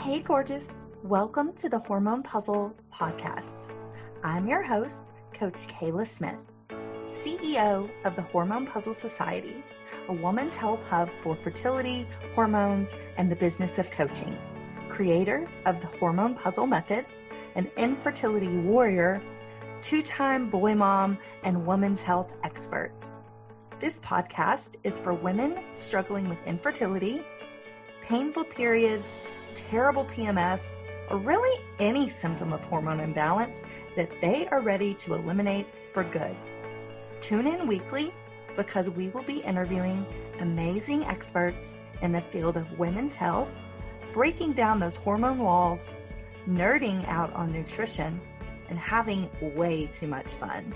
Hey, gorgeous. Welcome to the Hormone Puzzle Podcast. I'm your host, Coach Kayla Smith, CEO of the Hormone Puzzle Society, a woman's health hub for fertility, hormones, and the business of coaching, creator of the Hormone Puzzle Method, an infertility warrior, two-time boy mom, and women's health expert. This podcast is for women struggling with infertility, painful periods, terrible PMS, or really any symptom of hormone imbalance that they are ready to eliminate for good. Tune in weekly because we will be interviewing amazing experts in the field of women's health, breaking down those hormone walls, nerding out on nutrition, and having way too much fun.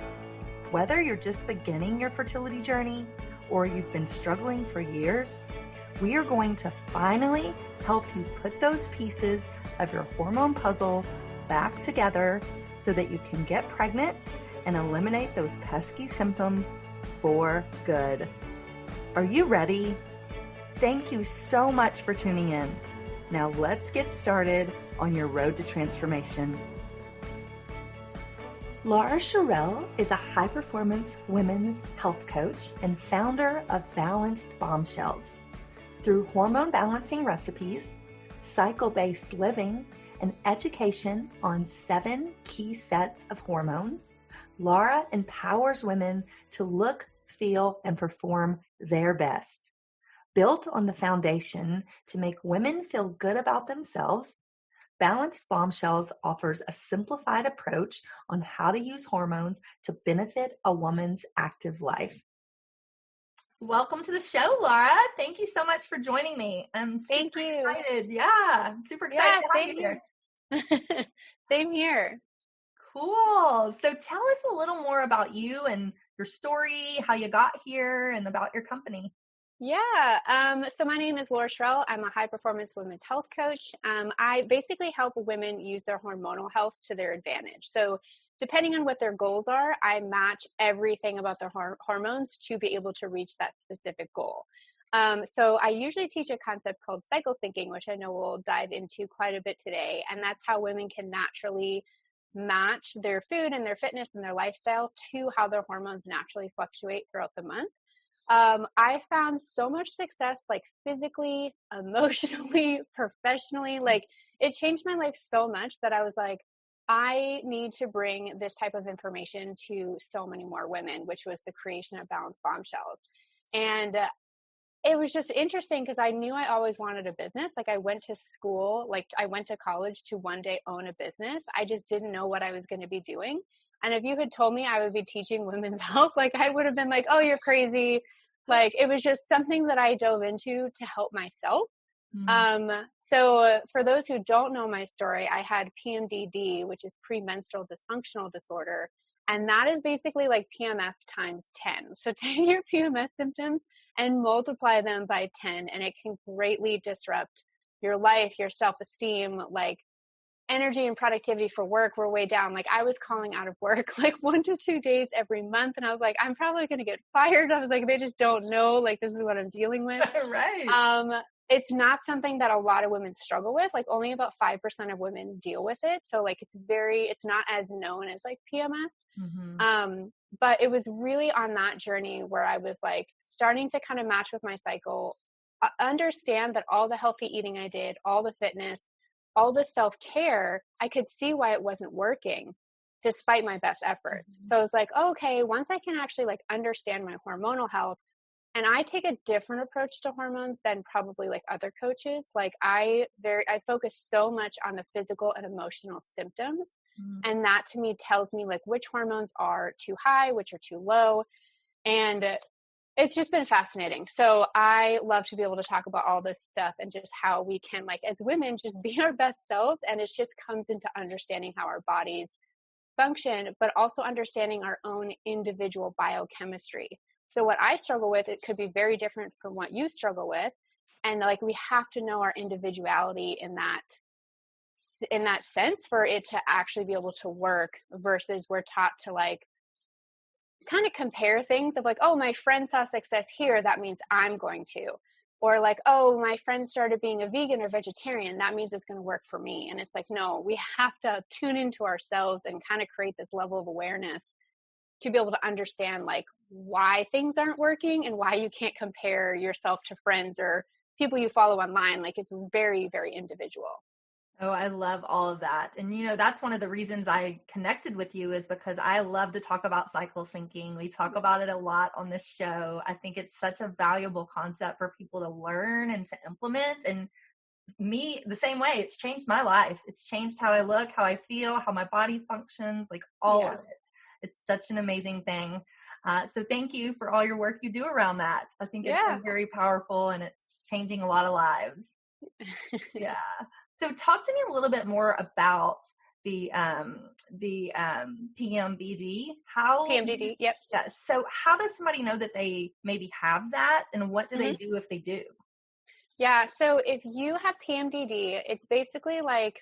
Whether you're just beginning your fertility journey or you've been struggling for years, we are going to finally help you put those pieces of your hormone puzzle back together so that you can get pregnant and eliminate those pesky symptoms for good. Are you ready? Thank you so much for tuning in. Now let's get started on your road to transformation. Laura Charelle is a high-performance women's health coach and founder of Balanced Bombshells. Through hormone balancing recipes, cycle-based living, and education on 7 key sets of hormones, Laura empowers women to look, feel, and perform their best. Built on the foundation to make women feel good about themselves, Balanced Bombshells offers a simplified approach on how to use hormones to benefit a woman's active life. Welcome to the show, Laura. Thank you so much for joining me. I'm super excited. Yeah, super excited to have you here. Same here. Cool. So tell us a little more about you and your story, how you got here, and about your company. Yeah. So my name is Laura Charelle. I'm a high-performance women's health coach. I basically help women use their hormonal health to their advantage. So depending on what their goals are, I match everything about their hormones to be able to reach that specific goal. So I usually teach a concept called cycle syncing, which I know we'll dive into quite a bit today. And that's how women can naturally match their food and their fitness and their lifestyle to how their hormones naturally fluctuate throughout the month. I found so much success, like physically, emotionally, professionally, like it changed my life so much that I was like, I need to bring this type of information to so many more women, which was the creation of Balanced Bombshells. And it was just interesting because I knew I always wanted a business. Like I went to school, like I went to college to one day own a business. I just didn't know what I was going to be doing. And if you had told me I would be teaching women's health, like I would have been like, oh, you're crazy. Like it was just something that I dove into to help myself. So for those who don't know my story, I had PMDD, which is premenstrual dysfunctional disorder. And that is basically like PMS times 10. So take your PMS symptoms and multiply them by 10. And it can greatly disrupt your life, your self-esteem, like energy and productivity for work were way down. Like I was calling out of work like 1 to 2 days every month. And I was like, I'm probably going to get fired. I was like, they just don't know, like this is what I'm dealing with. Right. It's not something that a lot of women struggle with. Like only about 5% of women deal with it. So like it's not as known as like PMS. Mm-hmm. But it was really on that journey where I was like starting to kind of match with my cycle, understand that all the healthy eating I did, all the fitness, all the self-care, I could see why it wasn't working despite my best efforts. Mm-hmm. So I was like, oh, okay, once I can actually like understand my hormonal health, and I take a different approach to hormones than probably like other coaches. Like I focus so much on the physical and emotional symptoms. Mm-hmm. And that to me tells me like which hormones are too high, which are too low. And it's just been fascinating. So I love to be able to talk about all this stuff and just how we can like as women just be our best selves. And it just comes into understanding how our bodies function, but also understanding our own individual biochemistry. So what I struggle with, it could be very different from what you struggle with. And like, we have to know our individuality in that sense for it to actually be able to work versus we're taught to like kind of compare things of like, oh, my friend saw success here. That means I'm going to. Or like, oh, my friend started being a vegan or vegetarian, that means it's going to work for me. And it's like, no, we have to tune into ourselves and kind of create this level of awareness to be able to understand like why things aren't working and why you can't compare yourself to friends or people you follow online. Like it's very, very individual. Oh, I love all of that. And, that's one of the reasons I connected with you is because I love to talk about cycle syncing. We talk about it a lot on this show. I think it's such a valuable concept for people to learn and to implement. And me, the same way, it's changed my life. It's changed how I look, how I feel, how my body functions, like all of it. It's such an amazing thing. So thank you for all your work you do around that. I think it's very powerful and it's changing a lot of lives. Yeah. So talk to me a little bit more about the PMDD. PMDD, yep. Yeah. So how does somebody know that they maybe have that, and what do they do if they do? Yeah. So if you have PMDD, it's basically like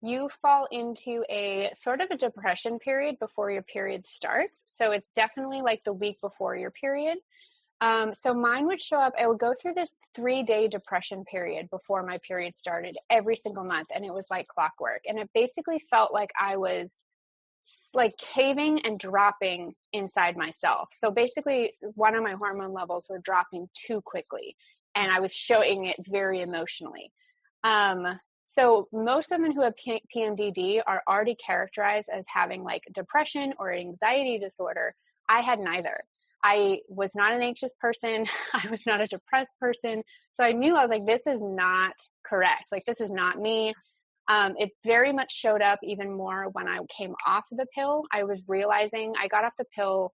you fall into a sort of a depression period before your period starts. So it's definitely like the week before your period. So mine would show up, I would go through this 3-day depression period before my period started every single month. And it was like clockwork. And it basically felt like I was like caving and dropping inside myself. So basically one of my hormone levels were dropping too quickly and I was showing it very emotionally. So most women who have PMDD are already characterized as having like depression or anxiety disorder. I had neither. I was not an anxious person. I was not a depressed person. So I knew, I was like, this is not correct. Like, this is not me. It very much showed up even more when I came off the pill. I was realizing I got off the pill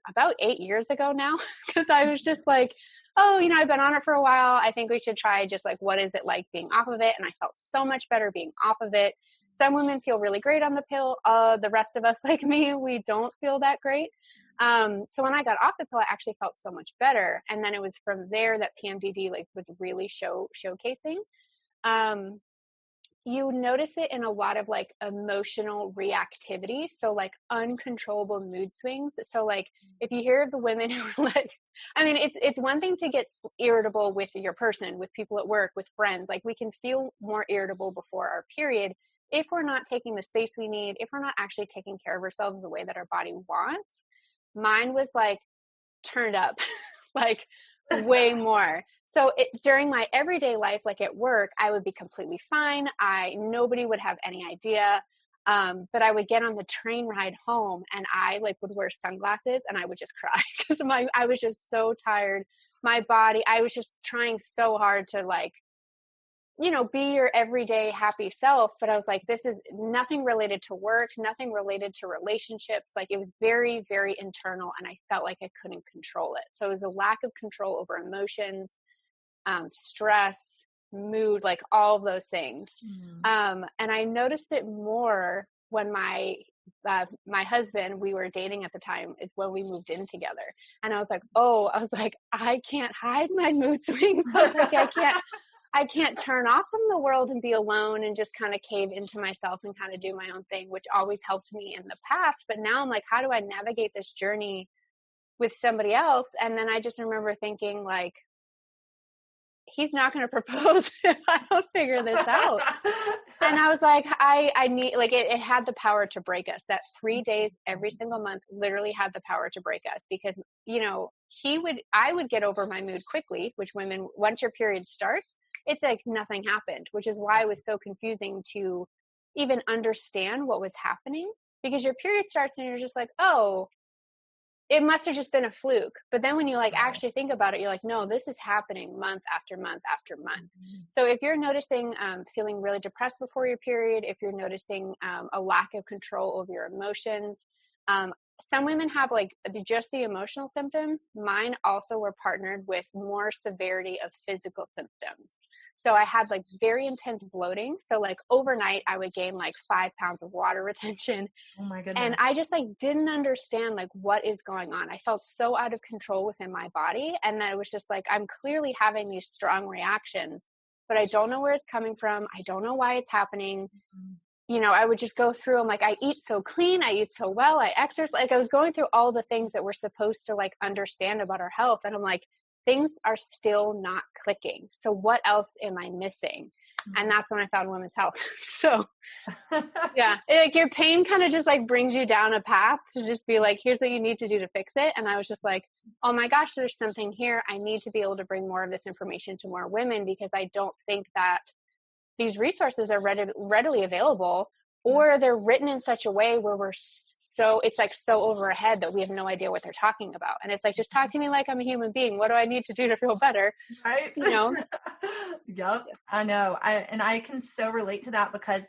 about 8 years ago now, because I was just like, oh, I've been on it for a while. I think we should try just like, what is it like being off of it? And I felt so much better being off of it. Some women feel really great on the pill. The rest of us, like me, we don't feel that great. So when I got off the pill, I actually felt so much better. And then it was from there that PMDD like was really showcasing. You notice it in a lot of like emotional reactivity. So like uncontrollable mood swings. So like if you hear of the women who are like, it's one thing to get irritable with your person, with people at work, with friends. Like we can feel more irritable before our period if we're not taking the space we need, if we're not actually taking care of ourselves the way that our body wants. Mine was like turned up, like way more. So during my everyday life, like at work, I would be completely fine. Nobody would have any idea. But I would get on the train ride home and I like would wear sunglasses and I would just cry because I was just so tired. My body, I was just trying so hard to like, be your everyday happy self. But I was like, this is nothing related to work, nothing related to relationships. Like it was very, very internal and I felt like I couldn't control it. So it was a lack of control over emotions, stress, mood, like all of those things. And I noticed it more when my husband, we were dating at the time, is when we moved in together. And I was like, I can't hide my mood swings. Like I can't turn off from the world and be alone and just kind of cave into myself and kind of do my own thing, which always helped me in the past. But now I'm like, how do I navigate this journey with somebody else? And then I just remember thinking like, he's not going to propose if I don't figure this out. And I was like, I need, like, it had the power to break us. That 3 days every single month literally had the power to break us because, I would get over my mood quickly, which women, once your period starts, it's like nothing happened, which is why it was so confusing to even understand what was happening, because your period starts and you're just like, oh, it must have just been a fluke. But then when you like actually think about it, you're like, no, this is happening month after month after month. So if you're noticing feeling really depressed before your period, if you're noticing a lack of control over your emotions, some women have like just the emotional symptoms. Mine also were partnered with more severity of physical symptoms. So I had like very intense bloating. So like overnight I would gain like 5 pounds of water retention. Oh my goodness. And I just like didn't understand like what is going on. I felt so out of control within my body. And then it was just like, I'm clearly having these strong reactions, but I don't know where it's coming from. I don't know why it's happening. I would just go through, I'm like, I eat so clean, I eat so well, I exercise. Like I was going through all the things that we're supposed to like understand about our health. And I'm like, things are still not clicking. So what else am I missing? And that's when I found women's health. So yeah, like your pain kind of just like brings you down a path to just be like, here's what you need to do to fix it. And I was just like, oh my gosh, there's something here. I need to be able to bring more of this information to more women, because I don't think that these resources are readily available, or they're written in such a way where it's like so over our head that we have no idea what they're talking about. And it's like, just talk to me like I'm a human being. What do I need to do to feel better? Right. You know? Yep. I know. I can so relate to that, because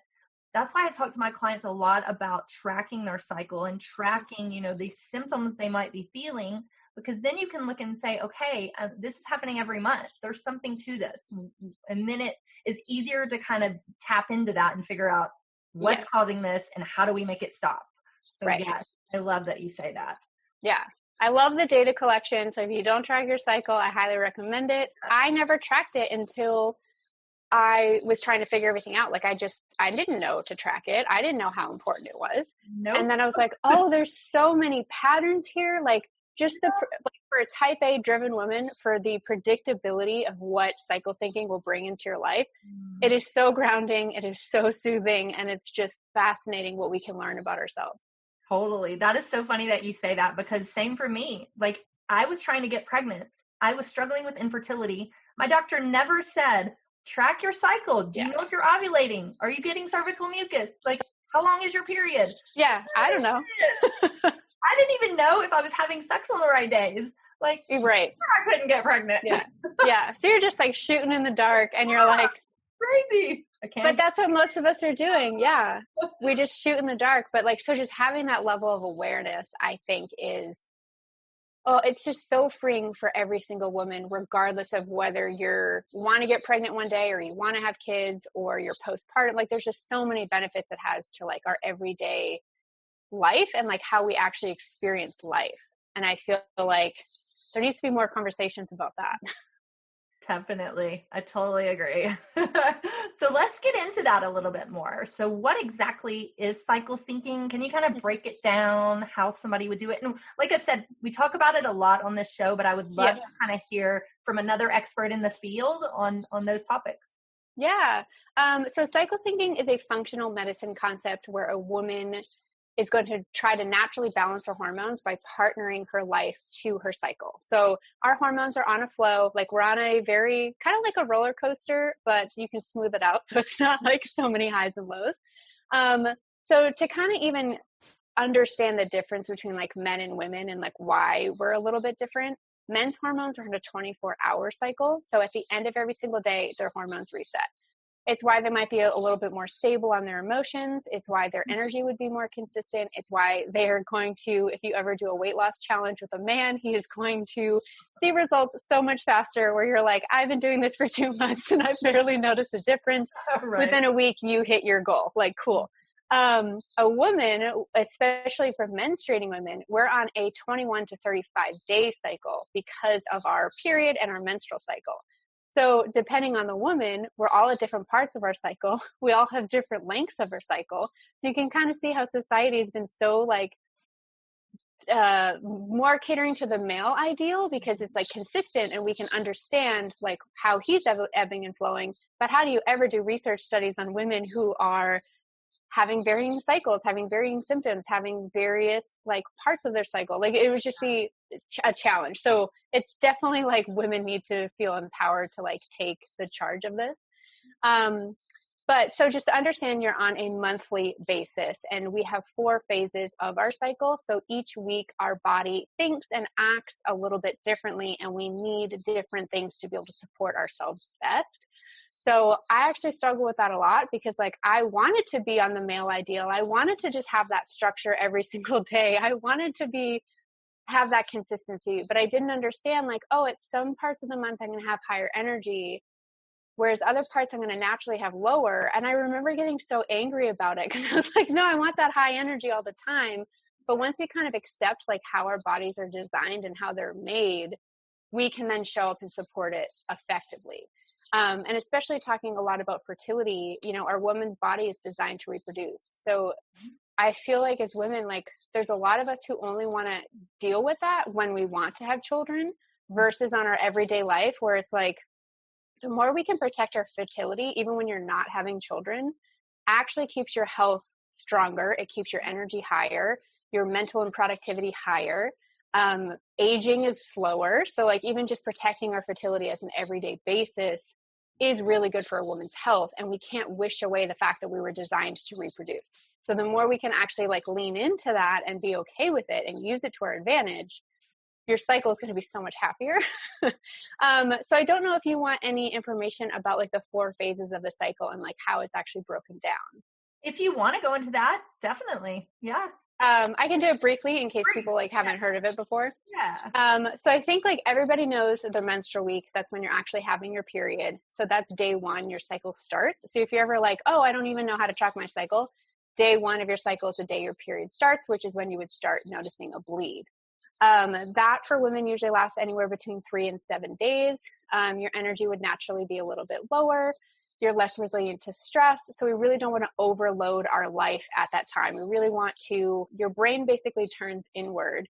that's why I talk to my clients a lot about tracking their cycle and tracking, these symptoms they might be feeling, because then you can look and say, okay, this is happening every month. There's something to this. And then it is easier to kind of tap into that and figure out what's causing this and how do we make it stop. So yes, I love that you say that. Yeah. I love the data collection. So if you don't track your cycle, I highly recommend it. I never tracked it until I was trying to figure everything out. Like I didn't know to track it. I didn't know how important it was. Nope. And then I was like, oh, there's so many patterns here. Like just like for a type A driven woman, for the predictability of what cycle syncing will bring into your life. It is so grounding. It is so soothing. And it's just fascinating what we can learn about ourselves. Totally. That is so funny that you say that, because same for me. Like I was trying to get pregnant. I was struggling with infertility. My doctor never said, track your cycle. Do you know if you're ovulating? Are you getting cervical mucus? Like, how long is your period? Yeah, I don't know. I didn't even know if I was having sex on the right days. Like, right. I couldn't get pregnant. Yeah. So you're just like shooting in the dark, and you're like, crazy. I can't. But that's what most of us are doing. Yeah. We just shoot in the dark. But like, so just having that level of awareness, I think it's just so freeing for every single woman, regardless of whether you want to get pregnant one day or you want to have kids or you're postpartum. Like there's just so many benefits it has to like our everyday life and like how we actually experience life. And I feel like there needs to be more conversations about that. Definitely. I totally agree. So let's get into that a little bit more. So what exactly is cycle syncing? Can you kind of break it down, how somebody would do it? And like I said, we talk about it a lot on this show, but I would love to kind of hear from another expert in the field on those topics. Yeah. So cycle syncing is a functional medicine concept where a woman is going to try to naturally balance her hormones by partnering her life to her cycle. So our hormones are on a flow, like we're on a very kind of like a roller coaster, but you can smooth it out. So it's not like so many highs and lows. So to kind of even understand the difference between like men and women and like why we're a little bit different, men's hormones are on a 24-hour cycle. So at the end of every single day, their hormones reset. It's why they might be a little bit more stable on their emotions. It's why their energy would be more consistent. It's why they are going to, if you ever do a weight loss challenge with a man, he is going to see results so much faster where you're like, I've been doing this for 2 months and I've barely noticed a difference. Right. Within a week, you hit your goal. Like, cool. A woman, especially for menstruating women, we're on a 21 to 35 day cycle because of our period and our menstrual cycle. So depending on the woman, we're all at different parts of our cycle. We all have different lengths of our cycle. So you can kind of see how society has been so like more catering to the male ideal because it's like consistent and we can understand like how he's ebbing and flowing. But how do you ever do research studies on women who are having varying cycles, having varying symptoms, having various like parts of their cycle? Like it would just be a challenge. So it's definitely like women need to feel empowered to like take the charge of this. But so just to understand, you're on a monthly basis and we have 4 phases of our cycle. So each week our body thinks and acts a little bit differently and we need different things to be able to support ourselves best. So I actually struggle with that a lot because like I wanted to be on the male ideal. I wanted to just have that structure every single day. I wanted to have that consistency, but I didn't understand like, oh, at some parts of the month I'm going to have higher energy, whereas other parts I'm going to naturally have lower. And I remember getting so angry about it because I was like, no, I want that high energy all the time. But once we kind of accept like how our bodies are designed and how they're made, we can then show up and support it effectively. And especially talking a lot about fertility, you know, our woman's body is designed to reproduce. So I feel like as women, like there's a lot of us who only want to deal with that when we want to have children. versus on our everyday life where it's like, the more we can protect our fertility, even when you're not having children, actually keeps your health stronger. It keeps your energy higher, your mental and productivity higher. Aging is slower. So like even just protecting our fertility as an everyday basis is really good for a woman's health. And we can't wish away the fact that we were designed to reproduce. So the more we can actually like lean into that and be okay with it and use it to our advantage, your cycle is going to be so much happier. So I don't know if you want any information about like the 4 phases of the cycle and like how it's actually broken down. If you want to go into that, definitely. Yeah. I can do it briefly in case people like haven't heard of it before. Yeah. So I think like everybody knows the menstrual week. That's when you're actually having your period. So that's day 1, your cycle starts. So if you're ever like, oh, I don't even know how to track my cycle, day 1 of your cycle is the day your period starts, which is when you would start noticing a bleed. That for women usually lasts anywhere between 3 and 7 days. Your energy would naturally be a little bit lower. You're less resilient to stress. So we really don't want to overload our life at that time. We really want to, your brain basically turns inward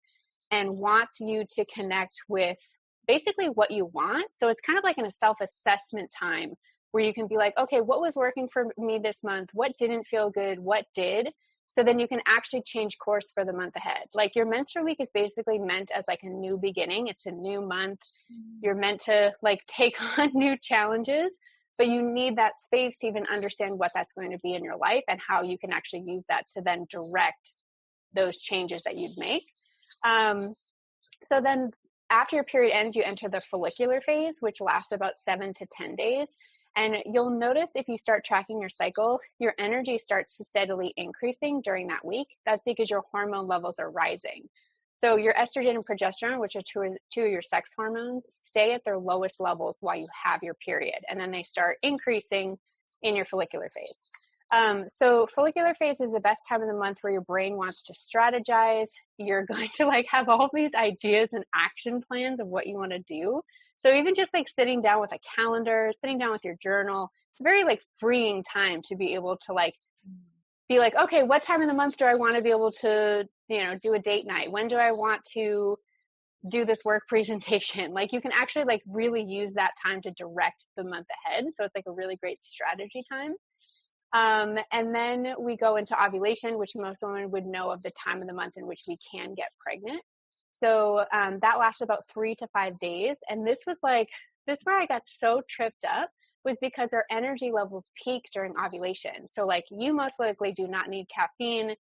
and wants you to connect with basically what you want. So it's kind of like in a self-assessment time where you can be like, okay, what was working for me this month? What didn't feel good? What did? So then you can actually change course for the month ahead. Like your menstrual week is basically meant as like a new beginning. It's a new month. You're meant to like take on new challenges, but you need that space to even understand what that's going to be in your life and how you can actually use that to then direct those changes that you'd make. So then after your period ends, you enter the follicular phase, which lasts about 7 to 10 days. And you'll notice if you start tracking your cycle, your energy starts to steadily increasing during that week. That's because your hormone levels are rising. So your estrogen and progesterone, which are two of your sex hormones, stay at their lowest levels while you have your period. And then they start increasing in your follicular phase. So follicular phase is the best time of the month where your brain wants to strategize. You're going to like have all these ideas and action plans of what you want to do. So even just like sitting down with a calendar, sitting down with your journal, it's a very like freeing time to be able to like be like, okay, what time of the month do I want to be able to, you know, do a date night? When do I want to do this work presentation? Like you can actually like really use that time to direct the month ahead. So it's like a really great strategy time. And then we go into ovulation, which most women would know of the time of the month in which we can get pregnant. So that lasts about 3 to 5 days. And this was like, this where I got so tripped up was because our energy levels peak during ovulation. So like you most likely do not need caffeine.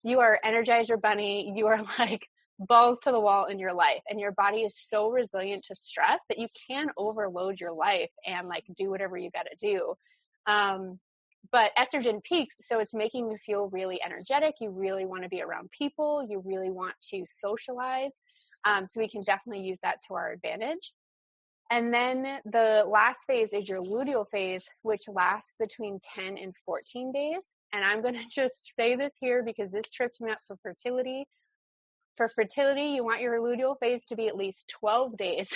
You are Energizer Bunny. You are like balls to the wall in your life. And your body is so resilient to stress that you can overload your life and like do whatever you got to do. But estrogen peaks, so it's making you feel really energetic. You really want to be around people. You really want to socialize. So we can definitely use that to our advantage. And then the last phase is your luteal phase, which lasts between 10 and 14 days. And I'm going to just say this here because this tripped me up for fertility. For fertility, you want your luteal phase to be at least 12 days.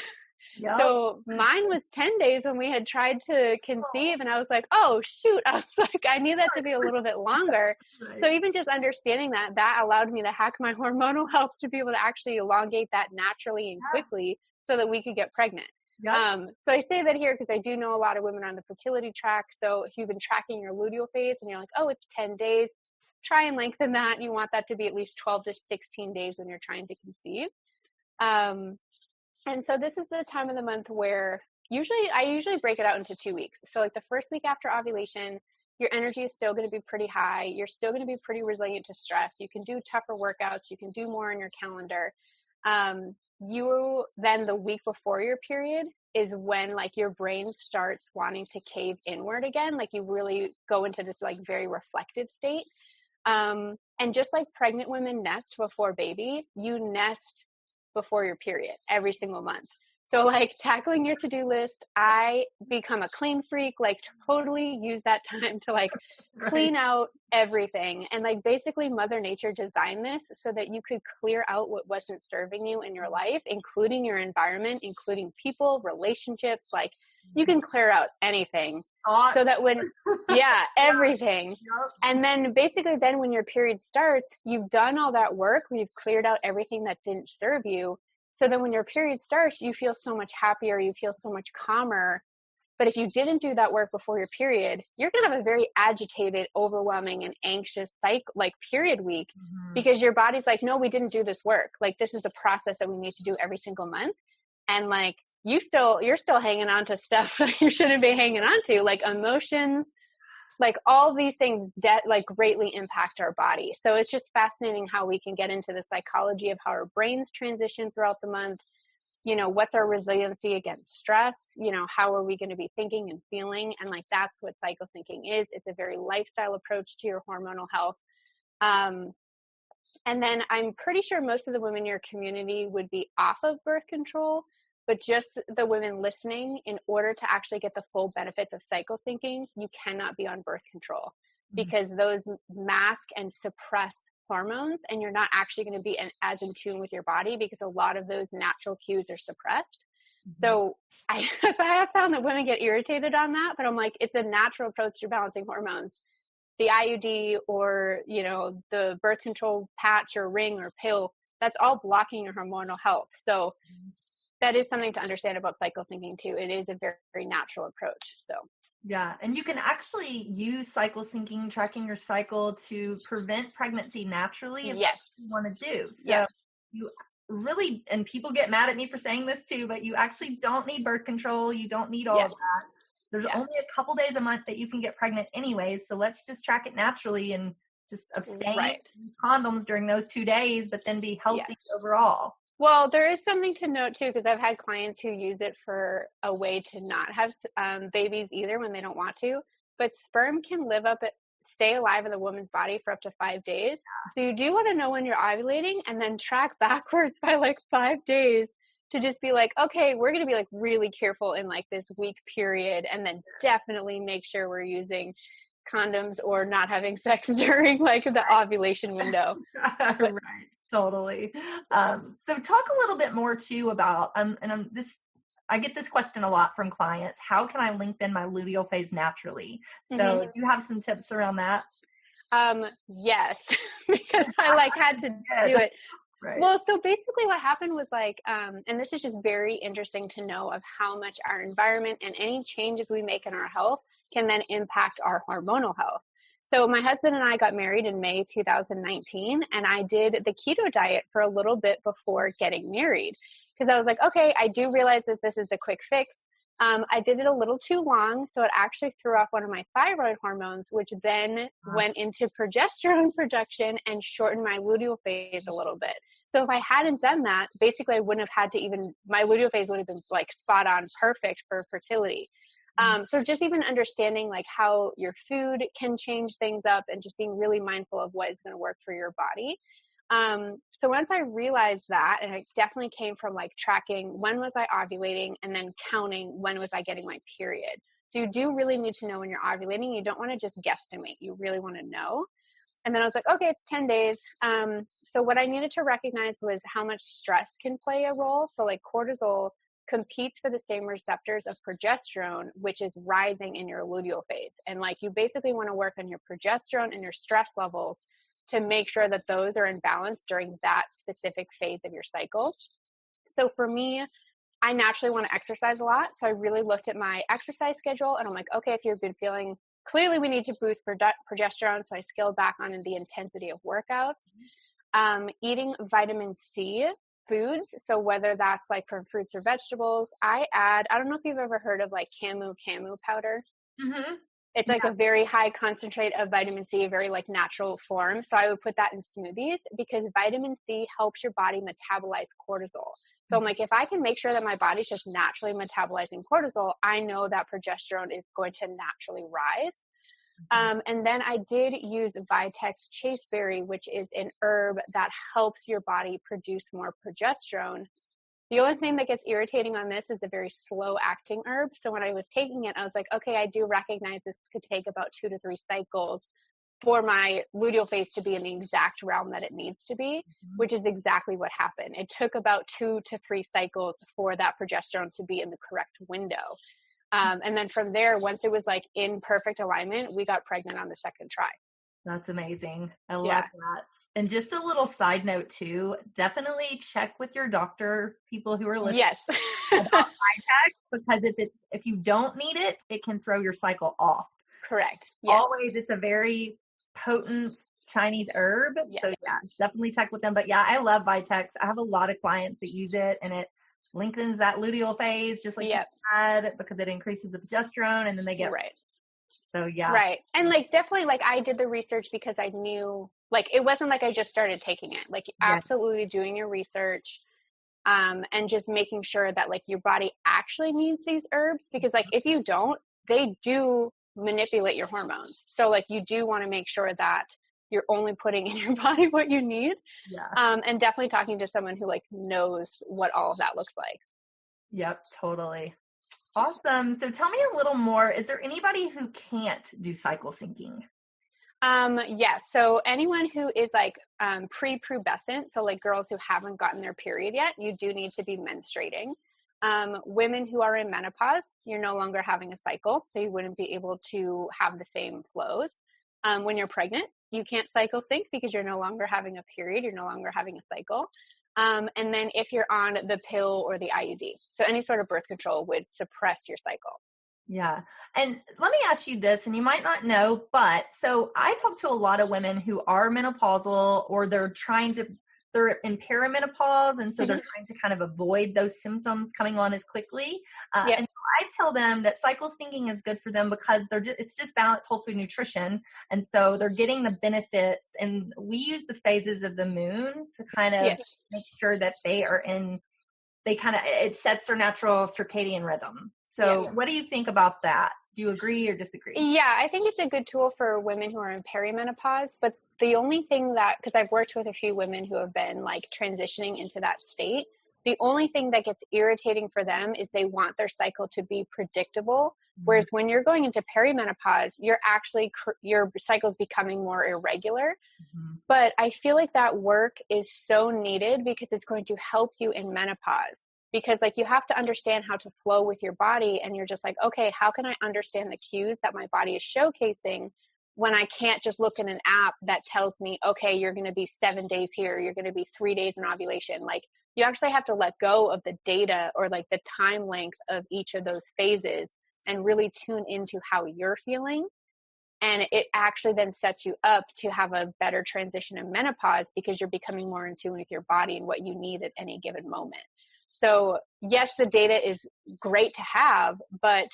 Yep. So mine was 10 days when we had tried to conceive, and I was like, oh shoot, I was like, I need that to be a little bit longer. Right. So even just understanding that allowed me to hack my hormonal health to be able to actually elongate that naturally and quickly so that we could get pregnant. Yep. So I say that here because I do know a lot of women on the fertility track. So if you've been tracking your luteal phase and you're like, oh, it's 10 days, try and lengthen that. You want that to be at least 12 to 16 days when you're trying to conceive. And so this is the time of the month where I usually break it out into 2 weeks. So like the first week after ovulation, your energy is still going to be pretty high. You're still going to be pretty resilient to stress. You can do tougher workouts. You can do more on your calendar. Then the week before your period is when like your brain starts wanting to cave inward again. Like you really go into this like very reflective state. And just like pregnant women nest before baby, you nest before your period every single month. So like tackling your to-do list, I become a clean freak, like totally use that time to like clean out everything. And like basically Mother Nature designed this so that you could clear out what wasn't serving you in your life, including your environment, including people, relationships, like you can clear out anything. So that everything. Yep. And then basically then when your period starts, you've done all that work, you've cleared out everything that didn't serve you. So then when your period starts, you feel so much happier, you feel so much calmer. But if you didn't do that work before your period, you're going to have a very agitated, overwhelming, and anxious period week, because your body's like, no, we didn't do this work. Like, this is a process that we need to do every single month. And like, you're still hanging on to stuff that you shouldn't be hanging on to, like emotions, like all these things greatly impact our body. So it's just fascinating how we can get into the psychology of how our brains transition throughout the month. You know, what's our resiliency against stress? You know, how are we going to be thinking and feeling? And like, that's what cycle syncing is. It's a very lifestyle approach to your hormonal health. And then I'm pretty sure most of the women in your community would be off of birth control, but just the women listening, in order to actually get the full benefits of cycle syncing, you cannot be on birth control, because those mask and suppress hormones, and you're not actually going to be as in tune with your body, because a lot of those natural cues are suppressed. So I have found that women get irritated on that, but I'm like, it's a natural approach to balancing hormones. The IUD or, you know, the birth control patch or ring or pill, that's all blocking your hormonal health. So that is something to understand about cycle syncing too. It is a very, very natural approach. So yeah, and you can actually use cycle syncing, tracking your cycle, to prevent pregnancy naturally if that's what you want to do. So you really, and people get mad at me for saying this too, but you actually don't need birth control. You don't need all of that. There's only a couple days a month that you can get pregnant anyways. So let's just track it naturally and just abstain condoms during those 2 days, but then be healthy overall. Well, there is something to note too, because I've had clients who use it for a way to not have babies either when they don't want to. But sperm can stay alive in the woman's body for up to 5 days. So you do want to know when you're ovulating, and then track backwards by like 5 days to just be like, okay, we're going to be like really careful in like this week period, and then definitely make sure we're using condoms or not having sex during like the ovulation window. Right, totally. So talk a little bit more too about I get this question a lot from clients. How can I lengthen my luteal phase naturally? So do you have some tips around that? Yes, because I had to do it. Right. Well, so basically what happened was and this is just very interesting to know of how much our environment and any changes we make in our health can then impact our hormonal health. So my husband and I got married in May 2019, and I did the keto diet for a little bit before getting married, because I was like, okay, I do realize that this is a quick fix. I did it a little too long, so it actually threw off one of my thyroid hormones, which then went into progesterone production and shortened my luteal phase a little bit. So if I hadn't done that, basically I wouldn't have had to my luteal phase would have been like spot on perfect for fertility. So just even understanding like how your food can change things up, and just being really mindful of what is going to work for your body. So once I realized that, and it definitely came from like tracking when was I ovulating, and then counting when was I getting my period. So you do really need to know when you're ovulating. You don't want to just guesstimate. You really want to know. And then I was like, okay, it's 10 days. So what I needed to recognize was how much stress can play a role. So like cortisol competes for the same receptors of progesterone, which is rising in your luteal phase. And like, you basically want to work on your progesterone and your stress levels to make sure that those are in balance during that specific phase of your cycle. So for me, I naturally want to exercise a lot. So I really looked at my exercise schedule, and I'm like, okay, if you've been feeling, clearly we need to boost progesterone. So I scaled back on the intensity of workouts. Eating vitamin C foods. So whether that's like from fruits or vegetables, I don't know if you've ever heard of like camu powder. It's like a very high concentrate of vitamin C, very like natural form. So I would put that in smoothies, because vitamin C helps your body metabolize cortisol. So I'm like, if I can make sure that my body's just naturally metabolizing cortisol, I know that progesterone is going to naturally rise. And then I did use Vitex chasteberry, which is an herb that helps your body produce more progesterone. The only thing that gets irritating on this is a very slow acting herb. So when I was taking it, I was like, okay, I do recognize this could take about 2 to 3 cycles for my luteal phase to be in the exact realm that it needs to be, which is exactly what happened. It took about 2 to 3 cycles for that progesterone to be in the correct window. And then from there, once it was like in perfect alignment, we got pregnant on the second try. That's amazing. I love Yeah. that. And just a little side note too, definitely check with your doctor, people who are listening, Yes. about Vitex, because if you don't need it, it can throw your cycle off. Correct. Yes. Always, it's a very potent Chinese herb. Yes. So yeah, definitely check with them. But yeah, I love Vitex. I have a lot of clients that use it, and it lengthens that luteal phase, just like you said, because it increases the progesterone, and then they get right. So yeah. Right. And like, definitely, like, I did the research because I knew, like, it wasn't like I just started taking it, like absolutely doing your research, and just making sure that like your body actually needs these herbs, because like, if you don't, they do manipulate your hormones. So like, you do want to make sure that you're only putting in your body what you need. Yeah. And definitely talking to someone who like knows what all of that looks like. Yep, totally. Awesome. So tell me a little more. Is there anybody who can't do cycle syncing? Yes. So anyone who is like pre-pubescent, so like girls who haven't gotten their period yet, you do need to be menstruating. Women who are in menopause, you're no longer having a cycle, so you wouldn't be able to have the same flows. When you're pregnant, you can't cycle sync because you're no longer having a period, you're no longer having a cycle. And then if you're on the pill or the IUD, so any sort of birth control would suppress your cycle. Yeah. And let me ask you this, and you might not know, but so I talk to a lot of women who are menopausal, or they're in perimenopause. And so they're trying to kind of avoid those symptoms coming on as quickly. And so I tell them that cycle syncing is good for them because it's just balanced whole food nutrition. And so they're getting the benefits, and we use the phases of the moon to kind of make sure that it sets their natural circadian rhythm. So what do you think about that? Do you agree or disagree? Yeah, I think it's a good tool for women who are in perimenopause, but the only thing because I've worked with a few women who have been like transitioning into that state, the only thing that gets irritating for them is they want their cycle to be predictable. Whereas when you're going into perimenopause, your cycle is becoming more irregular. But I feel like that work is so needed because it's going to help you in menopause. Because like, you have to understand how to flow with your body, and you're just like, okay, how can I understand the cues that my body is showcasing when I can't just look in an app that tells me, okay, you're going to be 7 days here, you're going to be 3 days in ovulation. Like, you actually have to let go of the data or like the time length of each of those phases and really tune into how you're feeling. And it actually then sets you up to have a better transition in menopause because you're becoming more in tune with your body and what you need at any given moment. So yes, the data is great to have, but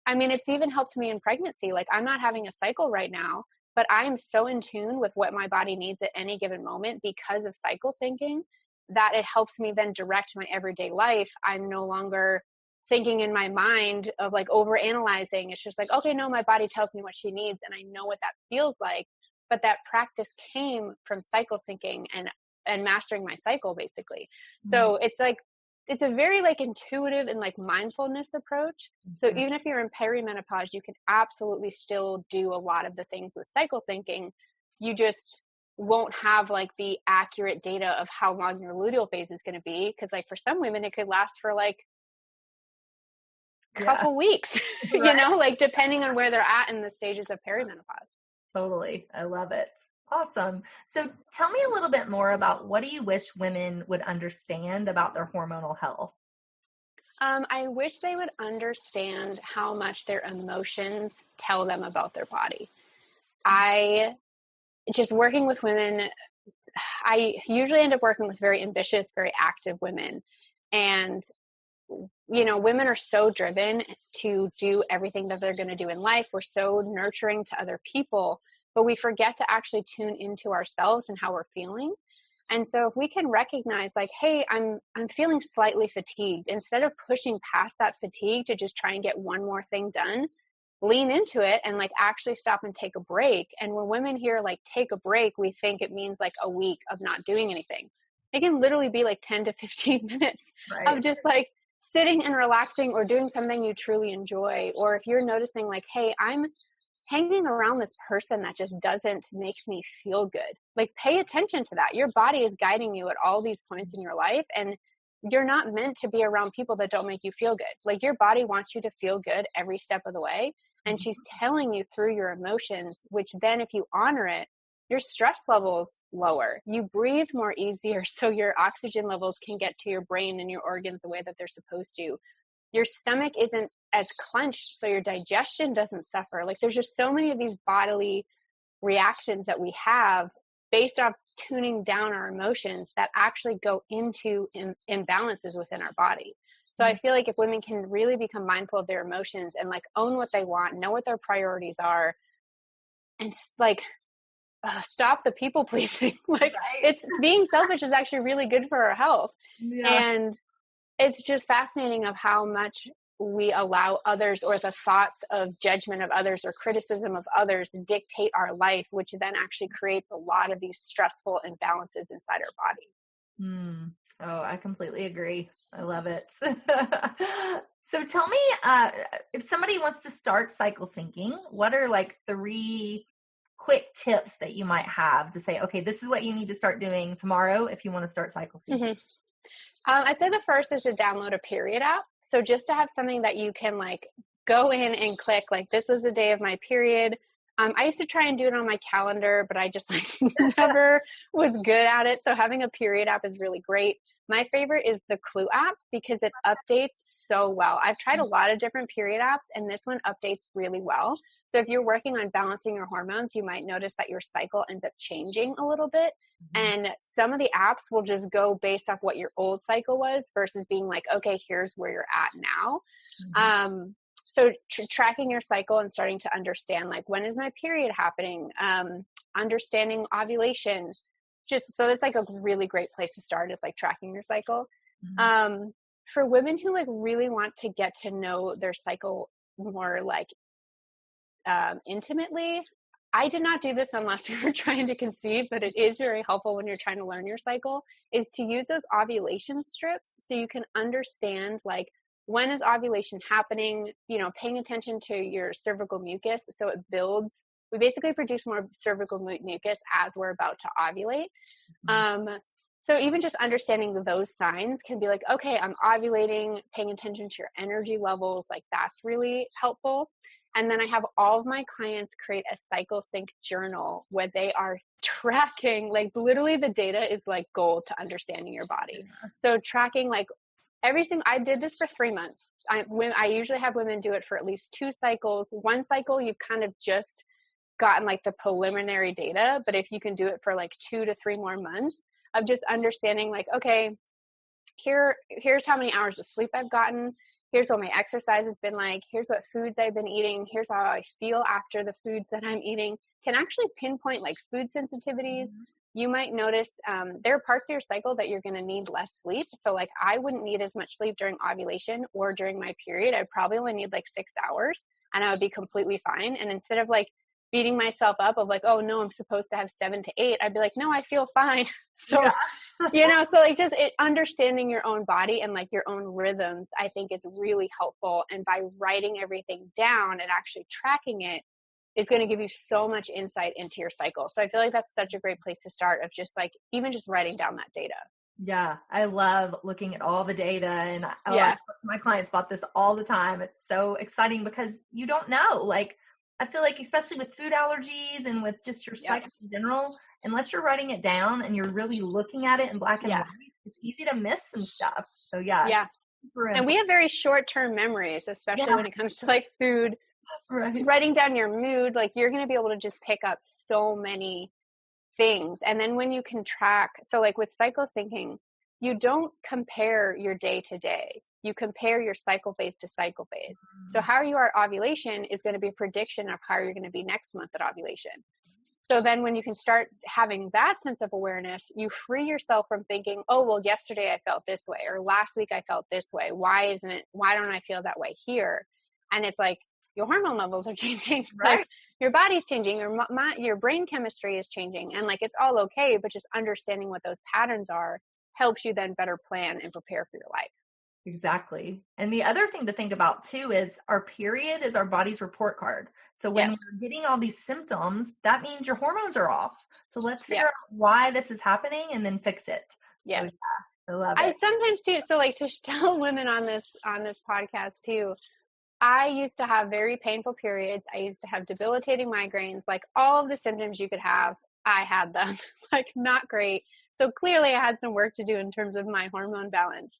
I mean, it's even helped me in pregnancy. Like, I'm not having a cycle right now, but I am so in tune with what my body needs at any given moment because of cycle syncing that it helps me then direct my everyday life. I'm no longer thinking in my mind of like over analyzing. It's just like, okay, no, my body tells me what she needs and I know what that feels like. But that practice came from cycle syncing and mastering my cycle basically. So it's like, it's a very like intuitive and like mindfulness approach. So even if you're in perimenopause, you can absolutely still do a lot of the things with cycle syncing. You just won't have like the accurate data of how long your luteal phase is going to be. Cause like for some women, it could last for like a couple weeks, you know, like depending on where they're at in the stages of perimenopause. Totally. I love it. Awesome. So tell me a little bit more about what do you wish women would understand about their hormonal health? I wish they would understand how much their emotions tell them about their body. Just working with women, I usually end up working with very ambitious, very active women. And, you know, women are so driven to do everything that they're going to do in life. We're so nurturing to other people, but we forget to actually tune into ourselves and how we're feeling. And so if we can recognize like, hey, I'm feeling slightly fatigued, instead of pushing past that fatigue to just try and get one more thing done, lean into it and like actually stop and take a break. And when women hear like take a break, we think it means like a week of not doing anything. It can literally be like 10 to 15 minutes of just like sitting and relaxing or doing something you truly enjoy. Or if you're noticing like, hey, I'm hanging around this person that just doesn't make me feel good. Like, pay attention to that. Your body is guiding you at all these points in your life, and you're not meant to be around people that don't make you feel good. Like, your body wants you to feel good every step of the way, and she's telling you through your emotions, which then if you honor it, your stress levels lower. You breathe more easier, so your oxygen levels can get to your brain and your organs the way that they're supposed to. Your stomach isn't as clenched, so your digestion doesn't suffer. Like, there's just so many of these bodily reactions that we have based off tuning down our emotions that actually go into imbalances within our body. So I feel like if women can really become mindful of their emotions and like own what they want, know what their priorities are, and like stop the people pleasing. Like, it's being selfish is actually really good for our health. Yeah. And it's just fascinating of how much we allow others, or the thoughts of judgment of others or criticism of others, dictate our life, which then actually creates a lot of these stressful imbalances inside our body. Oh, I completely agree. I love it. So tell me, if somebody wants to start cycle syncing, what are like 3 quick tips that you might have to say, okay, this is what you need to start doing tomorrow if you want to start cycle syncing? I'd say the first is to download a period app. So just to have something that you can like go in and click, like, this is the day of my period. I used to try and do it on my calendar, but I just like never was good at it. So having a period app is really great. My favorite is the Clue app because it updates so well. I've tried a lot of different period apps, and this one updates really well. So if you're working on balancing your hormones, you might notice that your cycle ends up changing a little bit. And some of the apps will just go based off what your old cycle was versus being like, okay, here's where you're at now. So tracking your cycle and starting to understand, like, when is my period happening? Understanding ovulation. Just so it's like a really great place to start is like tracking your cycle. For women who like really want to get to know their cycle more like intimately, I did not do this unless we were trying to conceive, but it is very helpful when you're trying to learn your cycle, is to use those ovulation strips so you can understand, like, when is ovulation happening, you know, paying attention to your cervical mucus. So it builds, we basically produce more cervical mucus as we're about to ovulate. So even just understanding those signs can be like, okay, I'm ovulating, paying attention to your energy levels, like that's really helpful. And then I have all of my clients create a cycle sync journal where they are tracking, like, literally the data is like gold to understanding your body. So tracking like everything. I did this for 3 months. I usually have women do it for at least 2 cycles. 1 cycle, you've kind of just gotten like the preliminary data, but if you can do it for like 2 to 3 more months of just understanding, like, okay, here's how many hours of sleep I've gotten. Here's what my exercise has been like. Here's what foods I've been eating. Here's how I feel after the foods that I'm eating. Can actually pinpoint like food sensitivities. You might notice there are parts of your cycle that you're going to need less sleep. So like, I wouldn't need as much sleep during ovulation or during my period. I'd probably only need like 6 hours and I would be completely fine. And instead of like beating myself up of like, oh no, I'm supposed to have 7 to 8, I'd be like, no, I feel fine. So, you know, so like just understanding your own body and like your own rhythms, I think is really helpful. And by writing everything down and actually tracking it is going to give you so much insight into your cycle. So I feel like that's such a great place to start, of just like, even just writing down that data. Yeah, I love looking at all the data, and my clients about this all the time. It's so exciting because you don't know, like, I feel like especially with food allergies and with just your cycle in general, unless you're writing it down and you're really looking at it in black and white, it's easy to miss some stuff. So and we have very short-term memories, especially when it comes to like food. Writing down your mood, like, you're going to be able to just pick up so many things. And then when you can track, so like with cycle syncing, you don't compare your day to day. You compare your cycle phase to cycle phase. So how you are at ovulation is going to be a prediction of how you're going to be next month at ovulation. So then when you can start having that sense of awareness, you free yourself from thinking, oh, well, yesterday I felt this way, or last week I felt this way. Why don't I feel that way here? And it's like, your hormone levels are changing, like your body's changing, your brain chemistry is changing, and like, it's all okay. But just understanding what those patterns are helps you then better plan and prepare for your life. Exactly. And the other thing to think about too is our period is our body's report card. So when we're getting all these symptoms, that means your hormones are off. So let's figure out why this is happening and then fix it. Yes. So, I love it. I sometimes too, so like, to tell women on this podcast too, I used to have very painful periods. I used to have debilitating migraines, like all of the symptoms you could have. I had them. Like, not great. So clearly I had some work to do in terms of my hormone balance.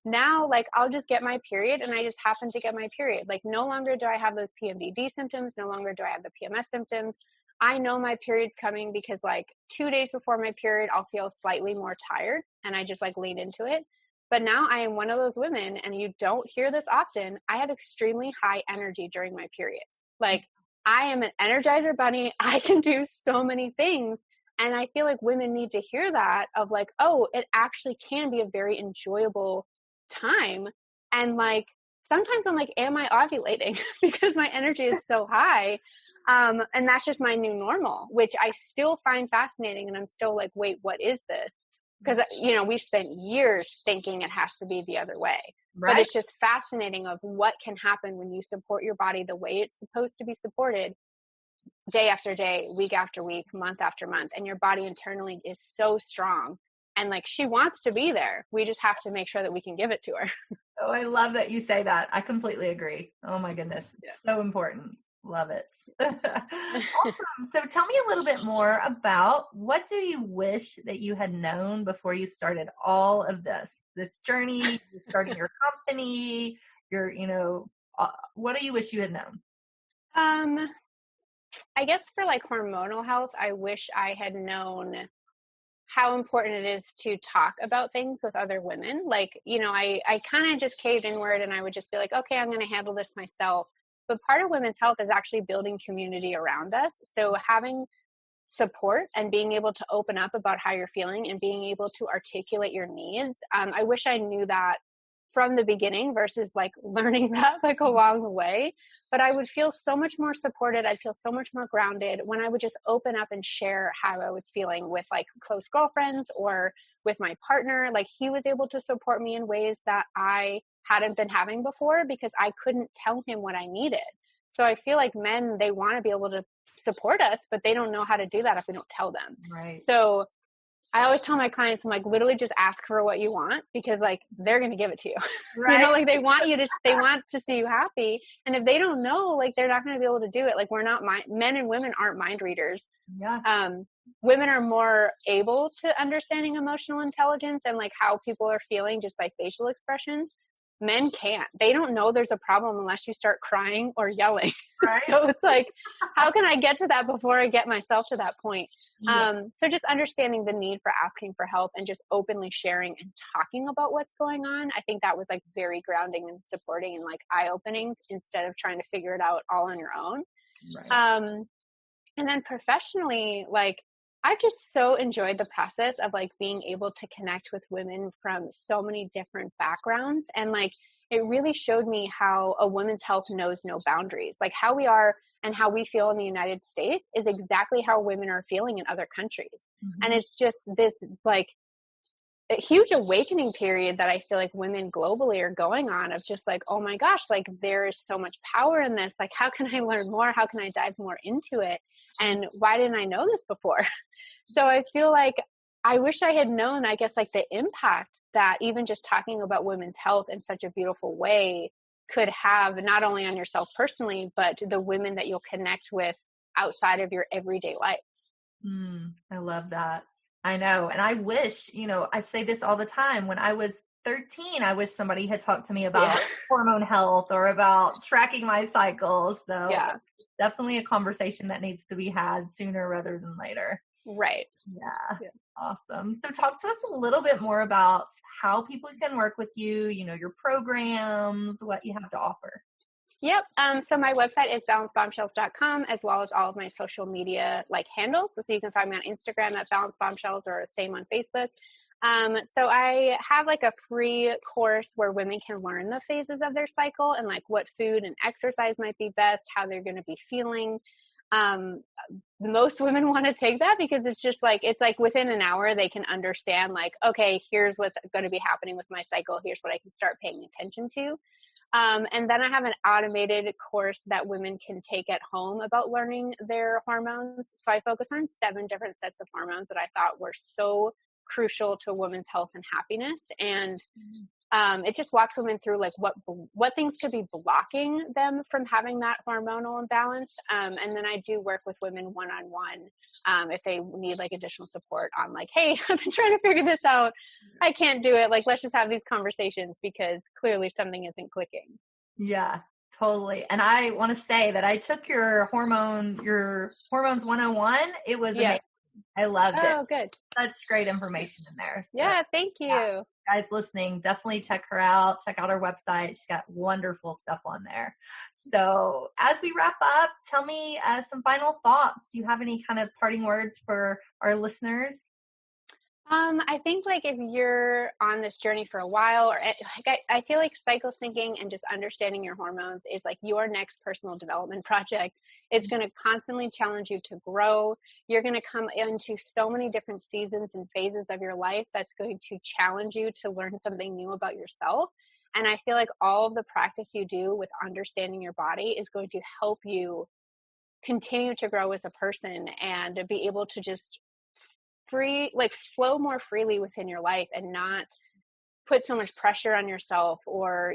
Now, like, I'll just get my period and I just happen to get my period. Like, no longer do I have those PMDD symptoms. No longer do I have the PMS symptoms. I know my period's coming because like 2 days before my period, I'll feel slightly more tired and I just like lean into it. But now I am one of those women, and you don't hear this often. I have extremely high energy during my period. Like, I am an energizer bunny. I can do so many things. And I feel like women need to hear that of like, oh, it actually can be a very enjoyable time. And like, sometimes I'm like, am I ovulating? Because my energy is so high. And that's just my new normal, which I still find fascinating. And I'm still like, wait, what is this? Because, you know, we've spent years thinking it has to be the other way. Right. But it's just fascinating of what can happen when you support your body the way it's supposed to be supported, day after day, week after week, month after month. And your body internally is so strong. And like, she wants to be there. We just have to make sure that we can give it to her. Oh, I love that you say that. I completely agree. Oh my goodness. It's so important. Love it. Awesome. So tell me a little bit more about, what do you wish that you had known before you started all of this journey, starting your company, what do you wish you had known? I guess for like hormonal health, I wish I had known how important it is to talk about things with other women. Like, you know, I kind of just caved inward and I would just be like, okay, I'm going to handle this myself. But part of women's health is actually building community around us. So having support and being able to open up about how you're feeling and being able to articulate your needs. I wish I knew that from the beginning versus like learning that like along the way. But I would feel so much more supported. I'd feel so much more grounded when I would just open up and share how I was feeling with like close girlfriends or with my partner. Like, he was able to support me in ways that I hadn't been having before because I couldn't tell him what I needed. So I feel like men, they want to be able to support us, but they don't know how to do that if we don't tell them. Right. So I always tell my clients, I'm like, literally just ask for what you want, because like, they're going to give it to you. Right. You know, like they want to see you happy. And if they don't know, like, they're not going to be able to do it. Like, men and women aren't mind readers. Yeah. Women are more able to understanding emotional intelligence and like how people are feeling just by facial expressions. Men can't. They don't know there's a problem unless you start crying or yelling. Right. So it's like, how can I get to that before I get myself to that point? Yeah. So just understanding the need for asking for help and just openly sharing and talking about what's going on. I think that was like very grounding and supporting and like eye-opening instead of trying to figure it out all on your own. Right. And then professionally, like, I've just so enjoyed the process of like being able to connect with women from so many different backgrounds. And like, it really showed me how a women's health knows no boundaries. Like, how we are and how we feel in the United States is exactly how women are feeling in other countries. Mm-hmm. And it's just this like a huge awakening period that I feel like women globally are going on, of just like, oh my gosh, like, there is so much power in this. Like, how can I learn more? How can I dive more into it? And why didn't I know this before? So I feel like I wish I had known, I guess, like the impact that even just talking about women's health in such a beautiful way could have, not only on yourself personally, but the women that you'll connect with outside of your everyday life. I love that. I know. And I wish, I say this all the time. When I was 13, I wish somebody had talked to me about hormone health or about tracking my cycles. So definitely a conversation that needs to be had sooner rather than later. Right. Yeah. Awesome. So talk to us a little bit more about how people can work with you, your programs, what you have to offer. Yep. So my website is balancedbombshells.com, as well as all of my social media handles. So you can find me on Instagram at Balanced Bombshells, or same on Facebook. So I have a free course where women can learn the phases of their cycle and what food and exercise might be best, how they're going to be feeling. Most women want to take that because it's just it's within an hour they can understand okay, here's what's going to be happening with my cycle. Here's what I can start paying attention to. And then I have an automated course that women can take at home about learning their hormones. So I focus on 7 different sets of hormones that I thought were so crucial to a woman's health and happiness. And It just walks women through like what things could be blocking them from having that hormonal imbalance. And then I do work with women one-on-one if they need like additional support on like, hey, I've been trying to figure this out. I can't do it. Like, let's just have these conversations because clearly something isn't clicking. Yeah, totally. And I want to say that I took your Hormones 101. It was amazing. I loved it. Oh, good. That's great information in there. So, yeah, thank you. Yeah, guys listening, definitely check her out. Check out her website. She's got wonderful stuff on there. So as we wrap up, tell me some final thoughts. Do you have any kind of parting words for our listeners? I think like if you're on this journey for a while, or I feel like cycle syncing and just understanding your hormones is like your next personal development project. It's going to constantly challenge you to grow. You're going to come into so many different seasons and phases of your life that's going to challenge you to learn something new about yourself. And I feel like all of the practice you do with understanding your body is going to help you continue to grow as a person and to be able to just flow more freely within your life and not put so much pressure on yourself or,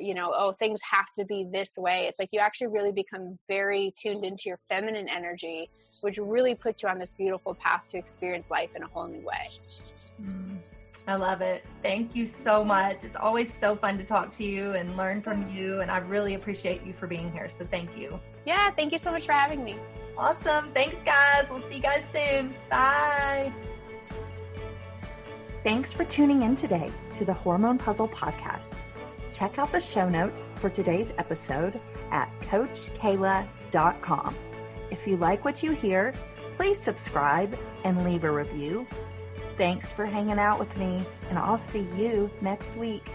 things have to be this way. It's like you actually really become very tuned into your feminine energy, which really puts you on this beautiful path to experience life in a whole new way. I love it. Thank you so much. It's always so fun to talk to you and learn from you. And I really appreciate you for being here. So thank you. Yeah. Thank you so much for having me. Awesome. Thanks, guys. We'll see you guys soon. Bye. Thanks for tuning in today to the Hormone Puzzle Podcast. Check out the show notes for today's episode at CoachKayla.com. If you like what you hear, please subscribe and leave a review. Thanks for hanging out with me, and I'll see you next week.